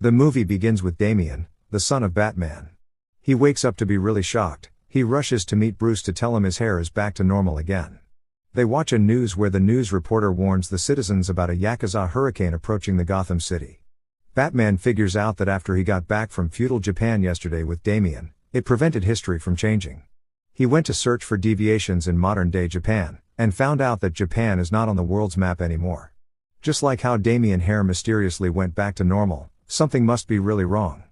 The movie begins with Damian, the son of Batman. He wakes up to be really shocked. He rushes to meet Bruce to tell him his hair is back to normal again. They watch a news where the news reporter warns the citizens about a Yakuza hurricane approaching the Gotham City. Batman figures out that after he got back from feudal Japan yesterday with Damian, it prevented history from changing. He went to search for deviations in modern-day Japan, and found out that Japan is not on the world's map anymore. Just like how Damian's hair mysteriously went back to normal, something must be really wrong.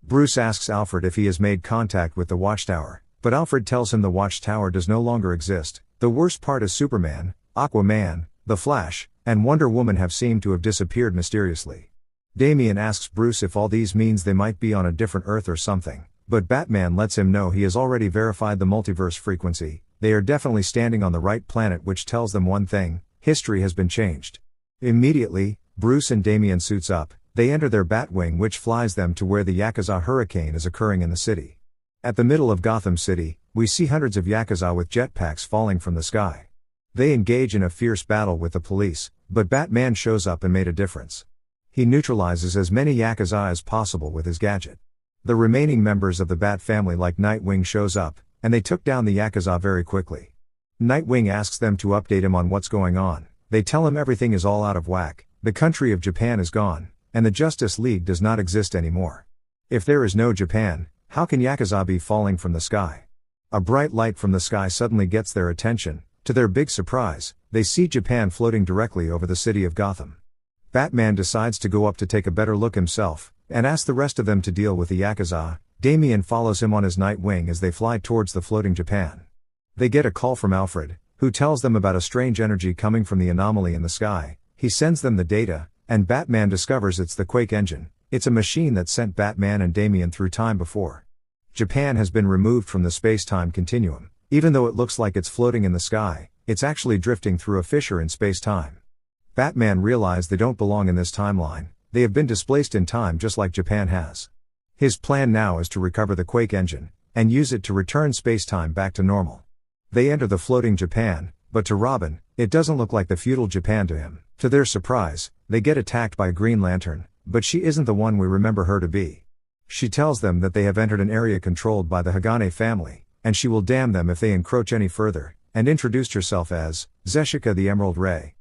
Bruce asks Alfred if he has made contact with the Watchtower, but Alfred tells him the Watchtower does no longer exist. The worst part is Superman, Aquaman, The Flash, and Wonder Woman have seemed to have disappeared mysteriously. Damian asks Bruce if all these means they might be on a different Earth or something, but Batman lets him know he has already verified the multiverse frequency. They are definitely standing on the right planet, which tells them one thing: history has been changed. Immediately, Bruce and Damian suits up. They enter their Batwing, which flies them to where the Yakuza hurricane is occurring in the city. At the middle of Gotham City, we see hundreds of Yakuza with jetpacks falling from the sky. They engage in a fierce battle with the police, but Batman shows up and made a difference. He neutralizes as many Yakuza as possible with his gadget. The remaining members of the Bat family like Nightwing shows up, and they took down the Yakuza very quickly. Nightwing asks them to update him on what's going on. They tell him everything is all out of whack, the country of Japan is gone, and the Justice League does not exist anymore. If there is no Japan, how can Yakuza be falling from the sky? A bright light from the sky suddenly gets their attention. To their big surprise, they see Japan floating directly over the city of Gotham. Batman decides to go up to take a better look himself, and asks the rest of them to deal with the Yakuza. Damian follows him on his Nightwing as they fly towards the floating Japan. They get a call from Alfred, who tells them about a strange energy coming from the anomaly in the sky. He sends them the data, and Batman discovers it's the Quake engine. It's a machine that sent Batman and Damian through time before. Japan has been removed from the space-time continuum. Even though it looks like it's floating in the sky, it's actually drifting through a fissure in space-time. Batman realizes they don't belong in this timeline. They have been displaced in time just like Japan has. His plan now is to recover the Quake engine, and use it to return space-time back to normal. They enter the floating Japan, but to Robin, it doesn't look like the feudal Japan to him. To their surprise, they get attacked by Green Lantern, but she isn't the one we remember her to be. She tells them that they have entered an area controlled by the Hagane family, and she will damn them if they encroach any further, and introduced herself as Zeshika the Emerald Ray.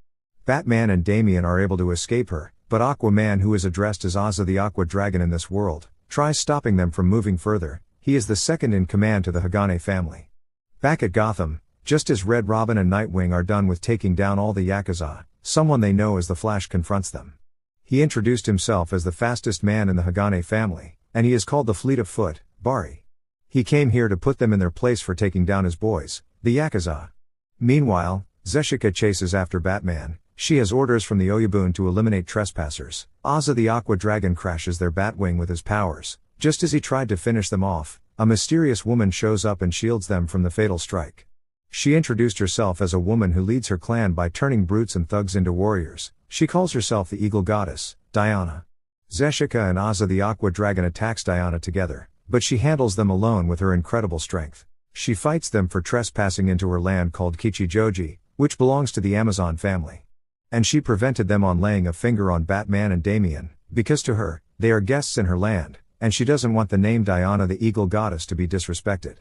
Batman and Damian are able to escape her, but Aquaman, who is addressed as Ozza the Aqua Dragon in this world, tries stopping them from moving further. He is the second in command to the Hagane family. Back at Gotham, just as Red Robin and Nightwing are done with taking down all the Yakuza, someone they know as the Flash confronts them. He introduced himself as the fastest man in the Hagane family, and he is called the Fleet of Foot, Bari. He came here to put them in their place for taking down his boys, the Yakuza. Meanwhile, Zeshika chases after Batman. She has orders from the Oyabun to eliminate trespassers. Ozza the Aqua Dragon crashes their Batwing with his powers. Just as he tried to finish them off, a mysterious woman shows up and shields them from the fatal strike. She introduced herself as a woman who leads her clan by turning brutes and thugs into warriors. She calls herself the Eagle Goddess, Diana. Zeshika and Ozza the Aqua Dragon attacks Diana together, but she handles them alone with her incredible strength. She fights them for trespassing into her land called Kichijoji, which belongs to the Amazon family. And she prevented them on laying a finger on Batman and Damian, because to her, they are guests in her land, and she doesn't want the name Diana the Eagle Goddess to be disrespected.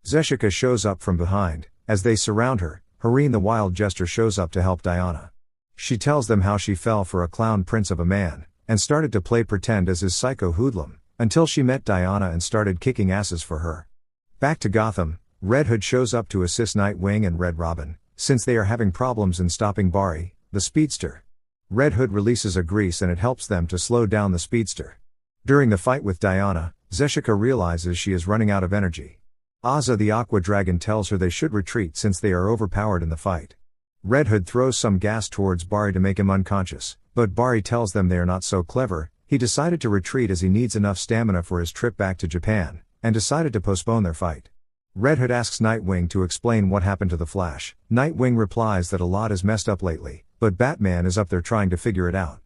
Zeshika shows up from behind. As they surround her, Hareen the Wild Jester shows up to help Diana. She tells them how she fell for a clown prince of a man, and started to play pretend as his psycho hoodlum, until she met Diana and started kicking asses for her. Back to Gotham, Red Hood shows up to assist Nightwing and Red Robin, since they are having problems in stopping Bari, the speedster. Red Hood releases a grease and it helps them to slow down the speedster. During the fight with Diana, Zeshika realizes she is running out of energy. Ozza the Aqua Dragon tells her they should retreat since they are overpowered in the fight. Red Hood throws some gas towards Bari to make him unconscious, but Bari tells them they are not so clever. He decided to retreat as he needs enough stamina for his trip back to Japan, and decided to postpone their fight. Red Hood asks Nightwing to explain what happened to the Flash. Nightwing replies that a lot is messed up lately, but Batman is up there trying to figure it out.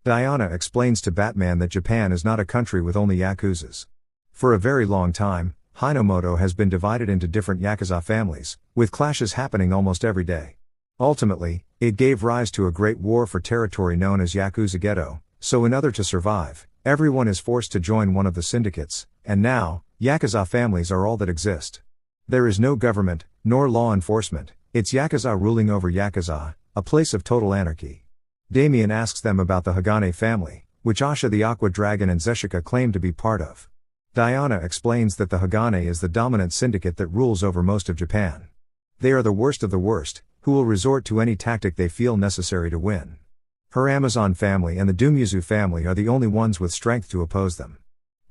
Diana explains to Batman that Japan is not a country with only Yakuzas. For a very long time, Hinomoto has been divided into different Yakuza families, with clashes happening almost every day. Ultimately, it gave rise to a great war for territory known as Yakuza Ghetto, so in order to survive, Everyone is forced to join one of the syndicates, and now, Yakuza families are all that exist. There is no government, nor law enforcement, it's Yakuza ruling over Yakuza, a place of total anarchy. Damien asks them about the Hagane family, which Asha the Aqua Dragon and Zeshika claim to be part of. Diana explains that the Hagane is the dominant syndicate that rules over most of Japan. They are the worst of the worst, who will resort to any tactic they feel necessary to win. Her Amazon family and the Dumyuzu family are the only ones with strength to oppose them.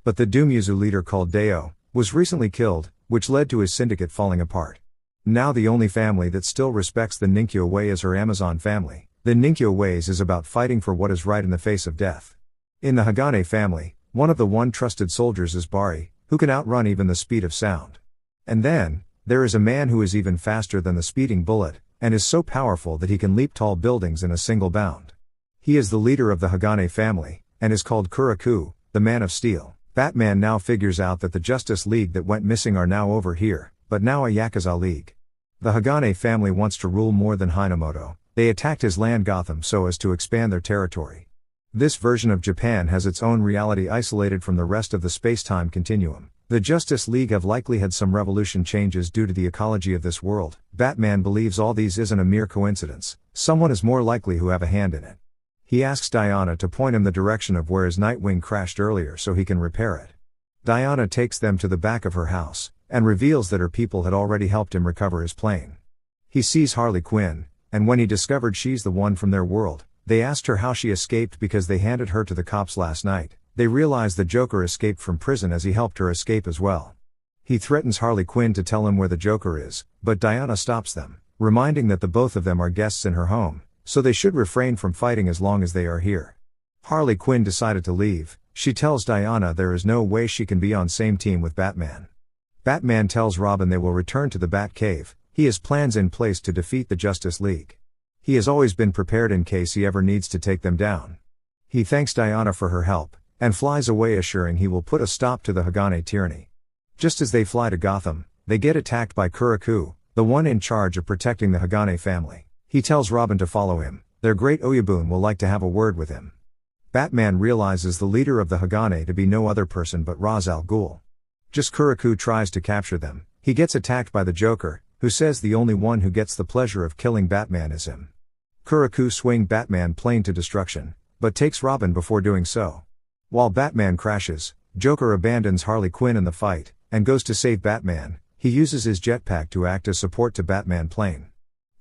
But the Dumyuzu leader called Deo was recently killed, which led to his syndicate falling apart. Now the only family that still respects the Ninkyo way is her Amazon family. The Ninkyo ways is about fighting for what is right in the face of death. In the Hagane family, one of the trusted soldiers is Bari, who can outrun even the speed of sound. And then, there is a man who is even faster than the speeding bullet, and is so powerful that he can leap tall buildings in a single bound. He is the leader of the Hagane family, and is called Kuriku, the Man of Steel. Batman now figures out that the Justice League that went missing are now over here, but now a Yakuza League. The Hagane family wants to rule more than Hinamoto. They attacked his land Gotham so as to expand their territory. This version of Japan has its own reality isolated from the rest of the space-time continuum. The Justice League have likely had some revolution changes due to the ecology of this world. Batman believes all these isn't a mere coincidence. Someone is more likely who have a hand in it. He asks Diana to point him the direction of where his Nightwing crashed earlier so he can repair it. Diana takes them to the back of her house, and reveals that her people had already helped him recover his plane. He sees Harley Quinn, and when he discovered she's the one from their world, they asked her how she escaped because they handed her to the cops last night. They realize the Joker escaped from prison as he helped her escape as well. He threatens Harley Quinn to tell him where the Joker is, but Diana stops them, reminding that the both of them are guests in her home, so they should refrain from fighting as long as they are here. Harley Quinn decided to leave. She tells Diana there is no way she can be on same team with Batman. Batman tells Robin they will return to the Batcave. He has plans in place to defeat the Justice League. He has always been prepared in case he ever needs to take them down. He thanks Diana for her help, and flies away assuring he will put a stop to the Hagane tyranny. Just as they fly to Gotham, they get attacked by Kuriku, the one in charge of protecting the Hagane family. He tells Robin to follow him. Their great Oyabun will like to have a word with him. Batman realizes the leader of the Hagane to be no other person but Ra's al Ghul. Just Kuriku tries to capture them. He gets attacked by the Joker, who says the only one who gets the pleasure of killing Batman is him. Kuriku swing Batman plane to destruction, but takes Robin before doing so. While Batman crashes, Joker abandons Harley Quinn in the fight, and goes to save Batman. He uses his jetpack to act as support to Batman plane.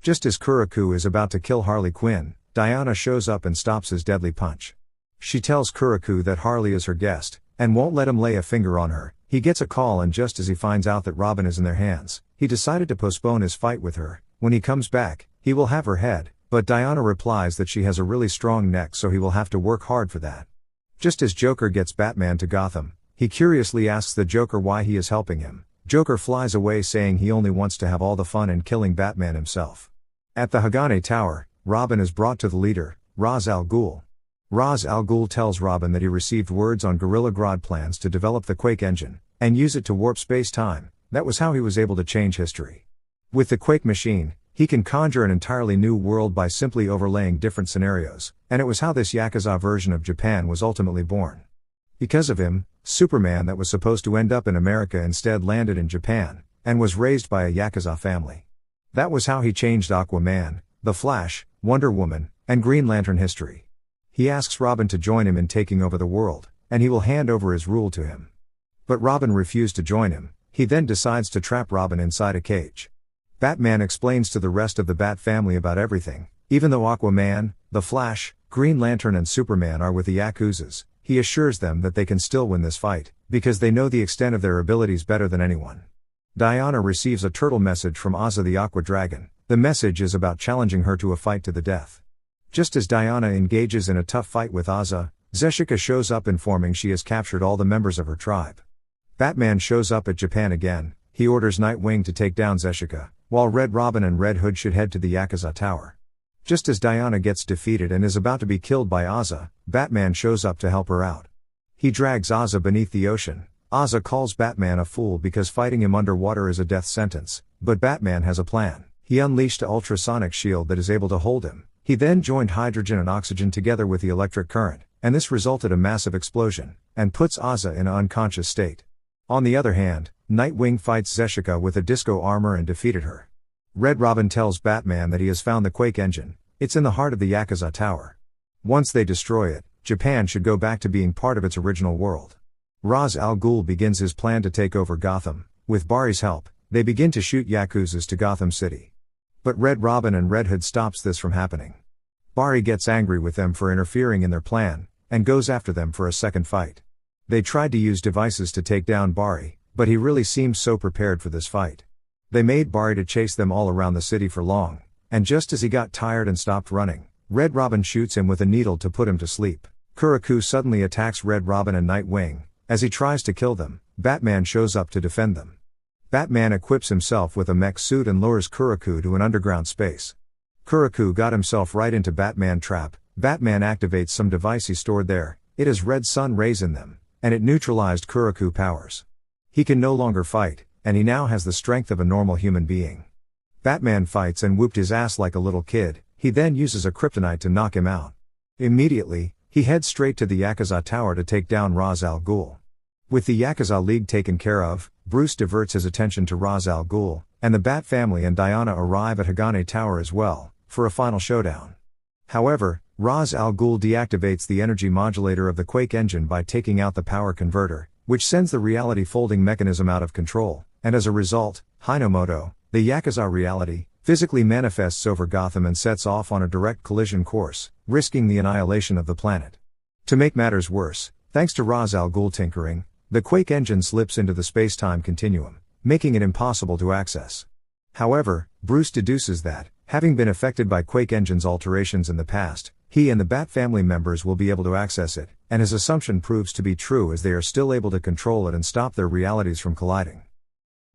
Just as Kuriku is about to kill Harley Quinn, Diana shows up and stops his deadly punch. She tells Kuriku that Harley is her guest, and won't let him lay a finger on her. He gets a call, and just as he finds out that Robin is in their hands, he decided to postpone his fight with her. When he comes back, he will have her head, but Diana replies that she has a really strong neck so he will have to work hard for that. Just as Joker gets Batman to Gotham, he curiously asks the Joker why he is helping him. Joker flies away saying he only wants to have all the fun in killing Batman himself. At the Hagane Tower, Robin is brought to the leader, Ra's al Ghul. Ra's al Ghul tells Robin that he received words on Gorilla Grodd plans to develop the Quake engine, and use it to warp space-time. That was how he was able to change history. With the Quake machine, he can conjure an entirely new world by simply overlaying different scenarios, and it was how this Yakuza version of Japan was ultimately born. Because of him, Superman that was supposed to end up in America instead landed in Japan, and was raised by a Yakuza family. That was how he changed Aquaman, The Flash, Wonder Woman, and Green Lantern history. He asks Robin to join him in taking over the world, and he will hand over his rule to him. But Robin refused to join him. He then decides to trap Robin inside a cage. Batman explains to the rest of the Bat family about everything. Even though Aquaman, The Flash, Green Lantern and Superman are with the Yakuzas, he assures them that they can still win this fight, because they know the extent of their abilities better than anyone. Diana receives a turtle message from Ozza the Aqua Dragon. The message is about challenging her to a fight to the death. Just as Diana engages in a tough fight with Ozza, Zeshika shows up informing she has captured all the members of her tribe. Batman shows up at Japan again. He orders Nightwing to take down Zeshika, while Red Robin and Red Hood should head to the Yakuza Tower. Just as Diana gets defeated and is about to be killed by Ozza, Batman shows up to help her out. He drags Ozza beneath the ocean. Ozza calls Batman a fool because fighting him underwater is a death sentence, but Batman has a plan. He unleashed an ultrasonic shield that is able to hold him. He then joined hydrogen and oxygen together with the electric current, and this resulted a massive explosion, and puts Aza in an unconscious state. On the other hand, Nightwing fights Zeshika with a disco armor and defeated her. Red Robin tells Batman that he has found the Quake engine. It's in the heart of the Yakuza Tower. Once they destroy it, Japan should go back to being part of its original world. Ra's al Ghul begins his plan to take over Gotham. With Barry's help, they begin to shoot Yakuzas to Gotham City. But Red Robin and Red Hood stops this from happening. Barry gets angry with them for interfering in their plan, and goes after them for a second fight. They tried to use devices to take down Barry, but he really seems so prepared for this fight. They made Barry to chase them all around the city for long, and just as he got tired and stopped running, Red Robin shoots him with a needle to put him to sleep. Kuriku suddenly attacks Red Robin and Nightwing. As he tries to kill them, Batman shows up to defend them. Batman equips himself with a mech suit and lures Kuriku to an underground space. Kuriku got himself right into Batman trap. Batman activates some device he stored there. It has red sun rays in them, and it neutralized Kuriku powers. He can no longer fight, and he now has the strength of a normal human being. Batman fights and whooped his ass like a little kid. He then uses a kryptonite to knock him out. Immediately, he heads straight to the Yakuza Tower to take down Ra's al Ghul. With the Yakuza League taken care of, Bruce diverts his attention to Ra's al Ghul, and the Bat family and Diana arrive at Hagane Tower as well, for a final showdown. However, Ra's al Ghul deactivates the energy modulator of the Quake engine by taking out the power converter, which sends the reality folding mechanism out of control, and as a result, Hinomoto, the Yakuza reality, physically manifests over Gotham and sets off on a direct collision course, risking the annihilation of the planet. To make matters worse, thanks to Ra's al Ghul tinkering, the Quake engine slips into the space-time continuum, making it impossible to access. However, Bruce deduces that, having been affected by Quake engine's alterations in the past, he and the Bat family members will be able to access it, and his assumption proves to be true as they are still able to control it and stop their realities from colliding.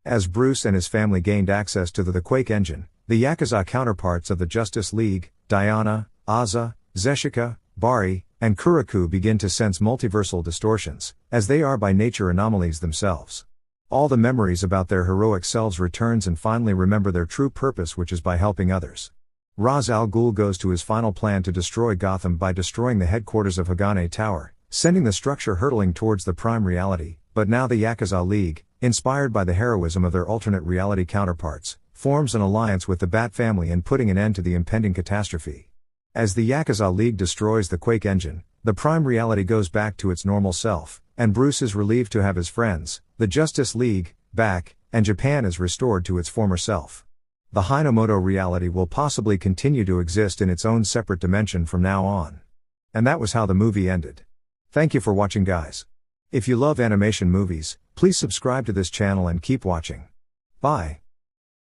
As Bruce and his family gained access to the Quake engine, the Yakuza counterparts of the Justice League, Diana, Aza, Zeshika, Barry, and Kuriku begin to sense multiversal distortions, as they are by nature anomalies themselves. All the memories about their heroic selves returns and finally remember their true purpose, which is by helping others. Ra's al Ghul goes to his final plan to destroy Gotham by destroying the headquarters of Hagane Tower, sending the structure hurtling towards the prime reality, but now the Yakuza League, inspired by the heroism of their alternate reality counterparts, forms an alliance with the Bat family and putting an end to the impending catastrophe. As the Yakuza League destroys the Quake engine, the prime reality goes back to its normal self, and Bruce is relieved to have his friends, the Justice League, back, and Japan is restored to its former self. The Hinomoto reality will possibly continue to exist in its own separate dimension from now on. And that was how the movie ended. Thank you for watching, guys. If you love animation movies, please subscribe to this channel and keep watching. Bye.